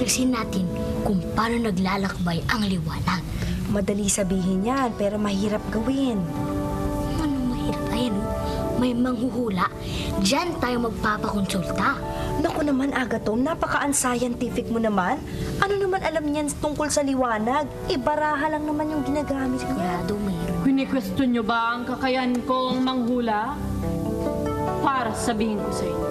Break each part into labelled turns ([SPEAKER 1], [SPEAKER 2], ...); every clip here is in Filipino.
[SPEAKER 1] Titiksin natin kung paano naglalakbay ang liwanag.
[SPEAKER 2] Madali sabihin yan, pero mahirap gawin.
[SPEAKER 1] Anong mahirap? Ayan, oh. May manghuhula. Diyan tayo magpapakonsulta.
[SPEAKER 2] Naku naman, Agatom, napaka-unscientific mo naman. Ano naman alam niyan tungkol sa liwanag? Baraha lang naman yung ginagamit niya.
[SPEAKER 1] Sigurado mayroon.
[SPEAKER 3] Kini-question nyo ba ang kakayahan kong manghula? Para sabihin ko sa inyo,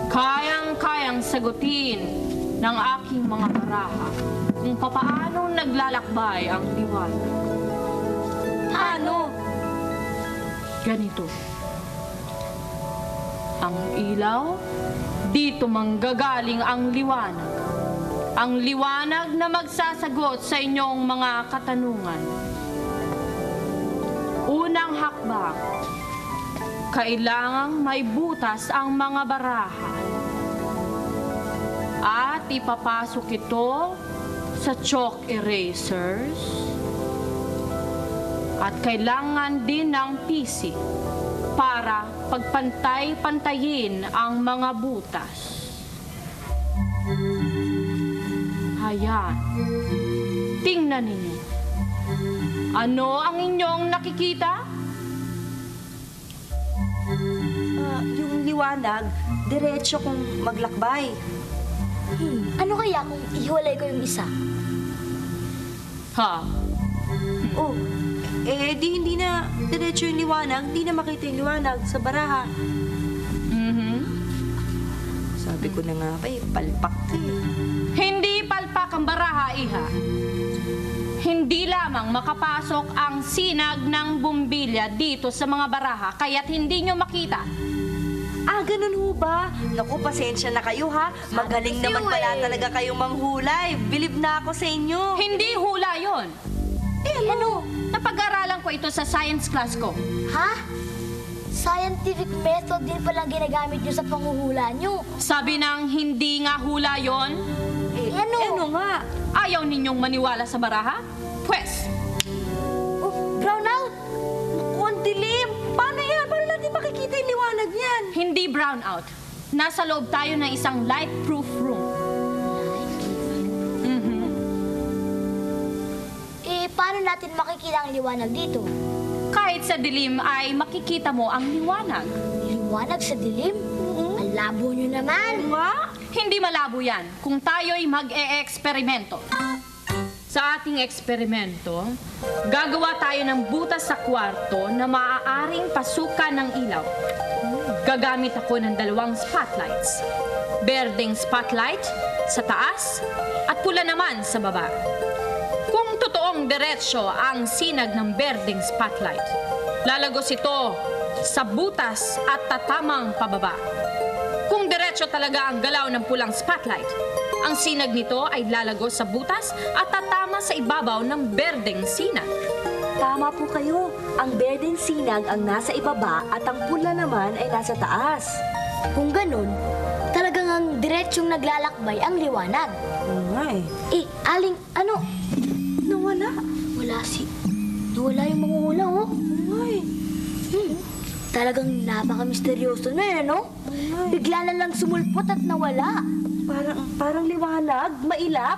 [SPEAKER 3] kayang-kayang sagutin ng aking mga baraha kung papaano naglalakbay ang liwanag.
[SPEAKER 2] Ano?
[SPEAKER 3] Ganito. Ang ilaw, dito manggagaling ang liwanag. Ang liwanag na magsasagot sa inyong mga katanungan. Unang hakbang, kailangang may butas ang mga baraha. At ipapasok ito sa chalk erasers. At kailangan din ng PC para pagpantay-pantayin ang mga butas. Ayan. Tingnan ninyo. Ano ang inyong nakikita?
[SPEAKER 2] Yung liwanag, diretso kung maglakbay.
[SPEAKER 1] Ano kaya kung ihiwalay ko yung isa?
[SPEAKER 3] Ha?
[SPEAKER 2] Oh, di hindi na diretso yung liwanag, hindi na makita yung liwanag sa baraha. Sabi ko na nga ba, palpak ka eh.
[SPEAKER 3] Hindi palpak ang baraha, iha. Hindi lamang makapasok ang sinag ng bumbilya dito sa mga baraha, kaya't hindi nyo makita.
[SPEAKER 2] Ganun ho ba? Naku, pasensya na kayo ha. Magaling naman pala talaga kayong manghulay. Bilib na ako sa inyo.
[SPEAKER 3] Hindi hula yon.
[SPEAKER 1] Ano?
[SPEAKER 3] Napag-aralan ko ito sa science class ko.
[SPEAKER 1] Ha? Scientific method din palang ginagamit nyo sa panghuhula nyo.
[SPEAKER 3] Sabi ng hindi nga hula yon.
[SPEAKER 1] Ano?
[SPEAKER 2] Nga?
[SPEAKER 3] Ayaw ninyong maniwala sa baraha? Pwes,
[SPEAKER 1] Brown out?
[SPEAKER 2] Naku, ang dilim. Paano yan? Paano natin makikita yung liwanag niyan?
[SPEAKER 3] hindi brown out. Nasa loob tayo ng isang light-proof room.
[SPEAKER 1] Paano natin makikita ang liwanag dito?
[SPEAKER 3] Kahit sa dilim ay makikita mo ang liwanag.
[SPEAKER 1] Liwanag sa dilim? Ang labo nyo naman.
[SPEAKER 3] Hindi malabo yan kung tayo'y mag-e-eksperimento. Sa ating eksperimento, gagawa tayo ng butas sa kwarto na maaaring pasukan ng ilaw. Gagamit ako ng 2 spotlights. Berdeng spotlight sa taas at pula naman sa baba. Kung totoong diretsyo ang sinag ng berdeng spotlight, lalagos ito sa butas at tatamang pababa. Kung diretsyo talaga ang galaw ng pulang spotlight, ang sinag nito ay lalagos sa butas at tatama sa ibabaw ng berdeng sinag.
[SPEAKER 2] Tama po kayo. Ang berdeng sinag ang nasa ibaba at ang pula naman ay nasa taas.
[SPEAKER 1] Kung ganun, talagang ang diretsyong naglalakbay ang liwanag.
[SPEAKER 2] Oo nga eh.
[SPEAKER 1] Aling, ano?
[SPEAKER 2] Nawala.
[SPEAKER 1] Nawala yung manghuhula, oh.
[SPEAKER 2] Oo nga eh.
[SPEAKER 1] Talagang napaka-misteryoso na yan, no? Bigla na lang sumulpot at nawala.
[SPEAKER 2] Parang liwanag, mailap.